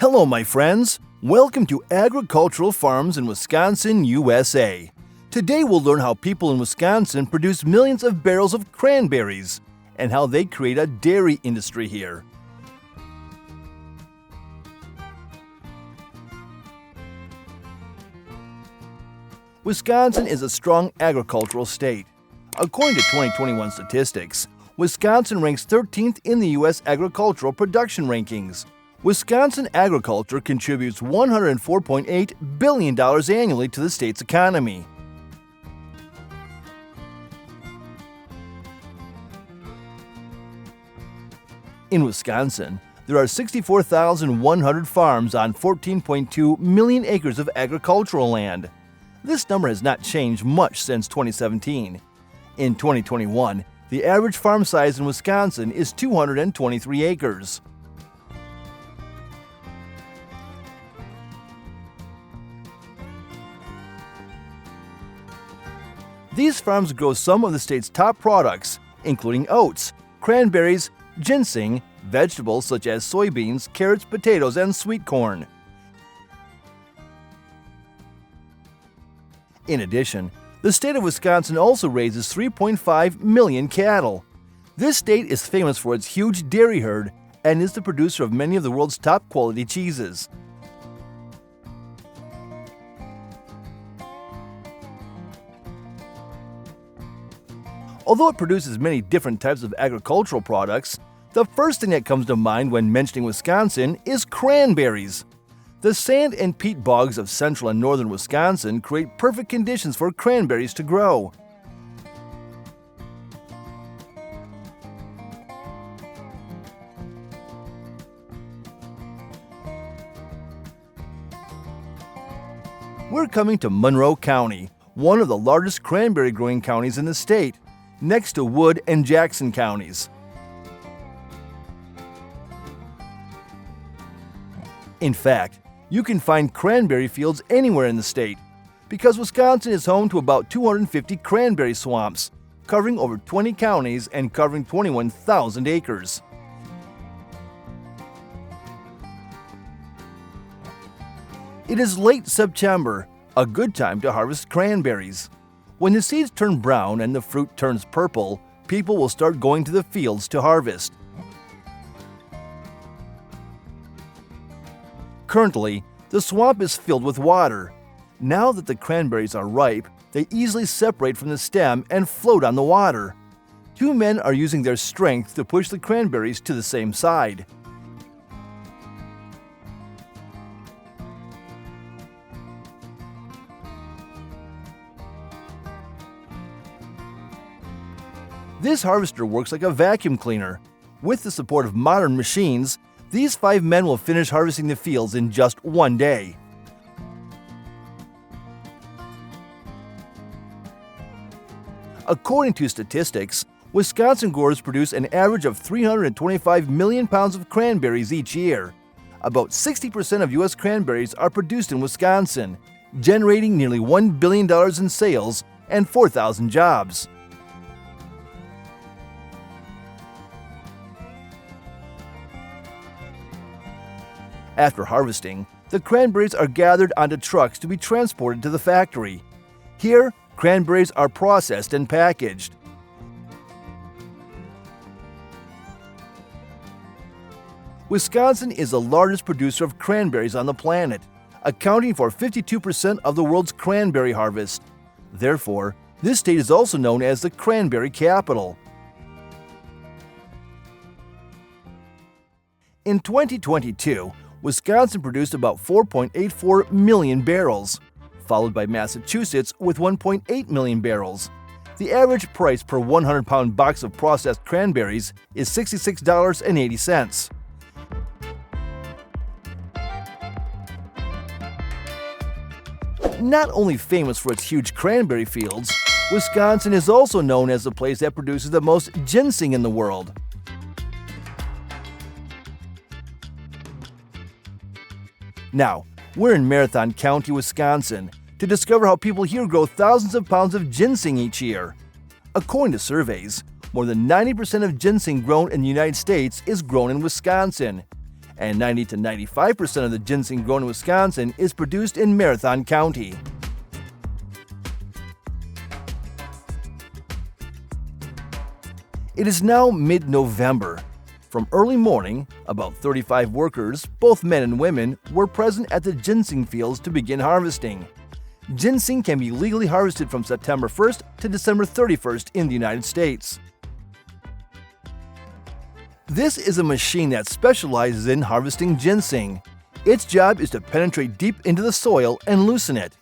Hello, my friends. Welcome to Agricultural Farms in Wisconsin, USA. Today we'll learn how people in Wisconsin produce millions of barrels of cranberries and how they create a dairy industry here. Wisconsin is a strong agricultural state. According to 2021 statistics, Wisconsin ranks 13th in the U.S. agricultural production rankings. Wisconsin agriculture contributes $104.8 billion annually to the state's economy. In Wisconsin, there are 64,100 farms on 14.2 million acres of agricultural land. This number has not changed much since 2017. In 2021, the average farm size in Wisconsin is 223 acres. These farms grow some of the state's top products, including oats, cranberries, ginseng, vegetables such as soybeans, carrots, potatoes, and sweet corn. In addition, the state of Wisconsin also raises 3.5 million cattle. This state is famous for its huge dairy herd and is the producer of many of the world's top quality cheeses. Although it produces many different types of agricultural products, the first thing that comes to mind when mentioning Wisconsin is cranberries. The sand and peat bogs of central and northern Wisconsin create perfect conditions for cranberries to grow. We're coming to Monroe County, one of the largest cranberry growing counties in the state, next to Wood and Jackson counties. In fact, you can find cranberry fields anywhere in the state because Wisconsin is home to about 250 cranberry swamps, covering over 20 counties and covering 21,000 acres. It is late September, a good time to harvest cranberries. When the seeds turn brown and the fruit turns purple, people will start going to the fields to harvest. Currently, the swamp is filled with water. Now that the cranberries are ripe, they easily separate from the stem and float on the water. Two men are using their strength to push the cranberries to the same side. This harvester works like a vacuum cleaner. With the support of modern machines, these 5 men will finish harvesting the fields in just one day. According to statistics, Wisconsin growers produce an average of 325 million pounds of cranberries each year. About 60% of U.S. cranberries are produced in Wisconsin, generating nearly $1 billion in sales and 4,000 jobs. After harvesting, the cranberries are gathered onto trucks to be transported to the factory. Here, cranberries are processed and packaged. Wisconsin is the largest producer of cranberries on the planet, accounting for 52% of the world's cranberry harvest. Therefore, this state is also known as the cranberry capital. In 2022, Wisconsin produced about 4.84 million barrels, followed by Massachusetts with 1.8 million barrels. The average price per 100-pound box of processed cranberries is $66.80. Not only famous for its huge cranberry fields, Wisconsin is also known as the place that produces the most ginseng in the world. Now, we're in Marathon County, Wisconsin, to discover how people here grow thousands of pounds of ginseng each year. According to surveys, more than 90% of ginseng grown in the United States is grown in Wisconsin. and 90 to 95% of the ginseng grown in Wisconsin is produced in Marathon County. It is now mid-November. From early morning, about 35 workers, both men and women, were present at the ginseng fields to begin harvesting. Ginseng can be legally harvested from September 1st to December 31st in the United States. This is a machine that specializes in harvesting ginseng. Its job is to penetrate deep into the soil and loosen it.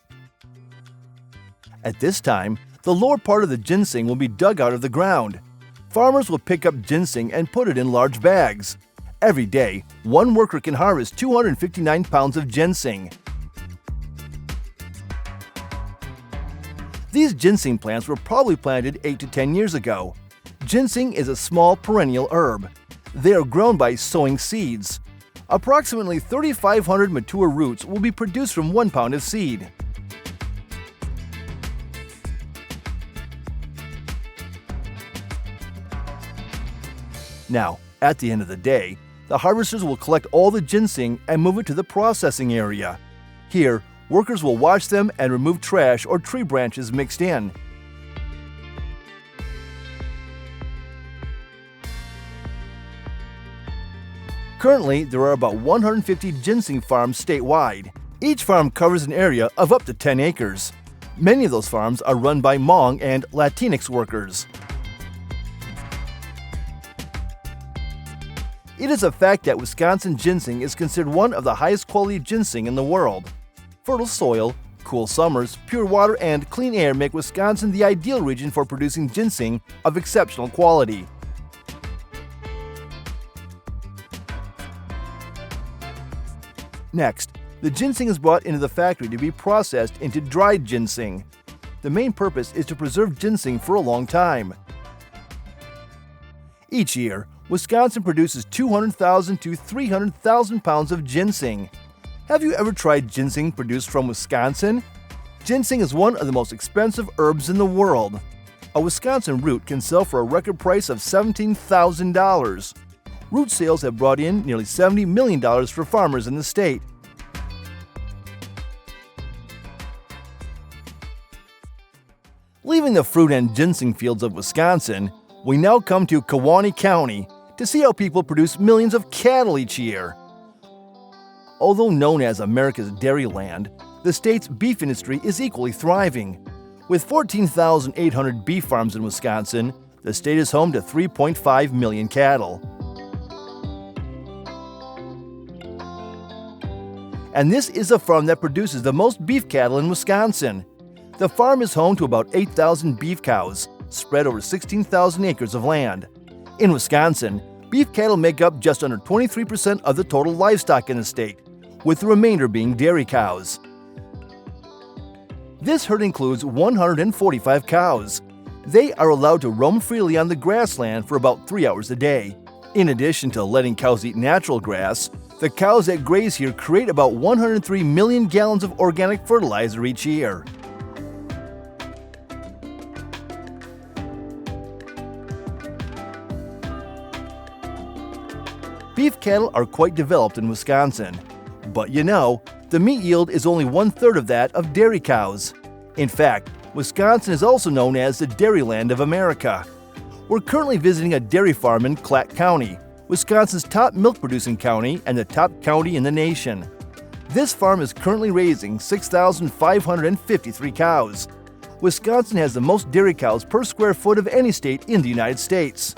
At this time, the lower part of the ginseng will be dug out of the ground. Farmers will pick up ginseng and put it in large bags. Every day, one worker can harvest 259 pounds of ginseng. These ginseng plants were probably planted 8 to 10 years ago. Ginseng is a small perennial herb. They are grown by sowing seeds. Approximately 3,500 mature roots will be produced from 1 pound of seed. Now, at the end of the day, the harvesters will collect all the ginseng and move it to the processing area. Here, workers will wash them and remove trash or tree branches mixed in. Currently, there are about 150 ginseng farms statewide. Each farm covers an area of up to 10 acres. Many of those farms are run by Hmong and Latinx workers. It is a fact that Wisconsin ginseng is considered one of the highest quality ginseng in the world. Fertile soil, cool summers, pure water, and clean air make Wisconsin the ideal region for producing ginseng of exceptional quality. Next, the ginseng is brought into the factory to be processed into dried ginseng. The main purpose is to preserve ginseng for a long time. Each year, Wisconsin produces 200,000 to 300,000 pounds of ginseng. Have you ever tried ginseng produced from Wisconsin? Ginseng is one of the most expensive herbs in the world. A Wisconsin root can sell for a record price of $17,000. Root sales have brought in nearly $70 million for farmers in the state. Leaving the fruit and ginseng fields of Wisconsin, we now come to Kewaunee County to see how people produce millions of cattle each year. Although known as America's dairy land, the state's beef industry is equally thriving. With 14,800 beef farms in Wisconsin, the state is home to 3.5 million cattle. And this is a farm that produces the most beef cattle in Wisconsin. The farm is home to about 8,000 beef cows, spread over 16,000 acres of land. In Wisconsin, beef cattle make up just under 23% of the total livestock in the state, with the remainder being dairy cows. This herd includes 145 cows. They are allowed to roam freely on the grassland for about 3 hours a day. In addition to letting cows eat natural grass, the cows that graze here create about 103 million gallons of organic fertilizer each year. Beef cattle are quite developed in Wisconsin. But you know, the meat yield is only 1/3 of that of dairy cows. In fact, Wisconsin is also known as the Dairyland of America. We're currently visiting a dairy farm in Clatt County, Wisconsin's top milk-producing county and the top county in the nation. This farm is currently raising 6,553 cows. Wisconsin has the most dairy cows per square foot of any state in the United States.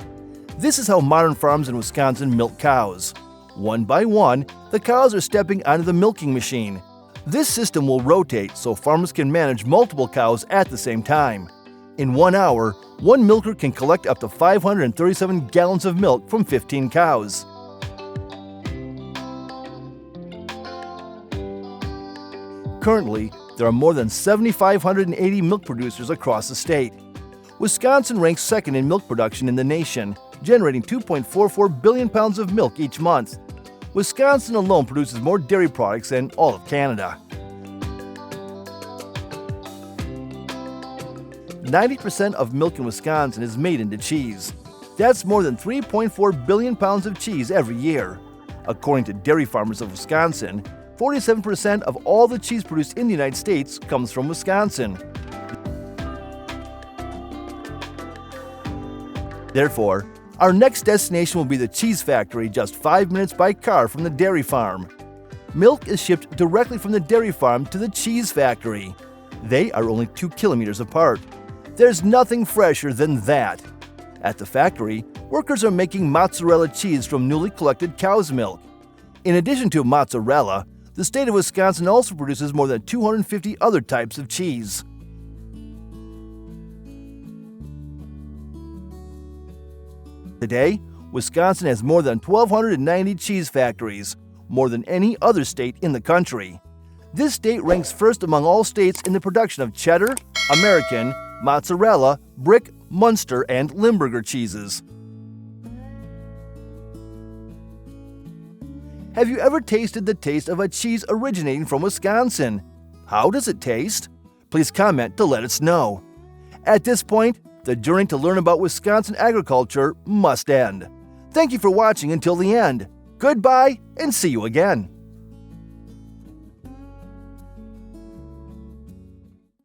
This is how modern farms in Wisconsin milk cows. One by one, the cows are stepping onto the milking machine. This system will rotate so farmers can manage multiple cows at the same time. In 1 hour, one milker can collect up to 537 gallons of milk from 15 cows. Currently, there are more than 7,580 milk producers across the state. Wisconsin ranks second in milk production in the nation, generating 2.44 billion pounds of milk each month. Wisconsin alone produces more dairy products than all of Canada. 90% of milk in Wisconsin is made into cheese. That's more than 3.4 billion pounds of cheese every year. According to Dairy Farmers of Wisconsin, 47% of all the cheese produced in the United States comes from Wisconsin. Therefore, our next destination will be the cheese factory just 5 minutes by car from the dairy farm. Milk is shipped directly from the dairy farm to the cheese factory. They are only 2 kilometers apart. There's nothing fresher than that. At the factory, workers are making mozzarella cheese from newly collected cow's milk. In addition to mozzarella, the state of Wisconsin also produces more than 250 other types of cheese. Today, Wisconsin has more than 1,290 cheese factories, more than any other state in the country. This state ranks first among all states in the production of cheddar, American, mozzarella, brick, Munster, and Limburger cheeses. Have you ever tasted the taste of a cheese originating from Wisconsin? How does it taste? Please comment to let us know. At this point, the journey to learn about Wisconsin agriculture must end. Thank you for watching until the end. Goodbye and see you again.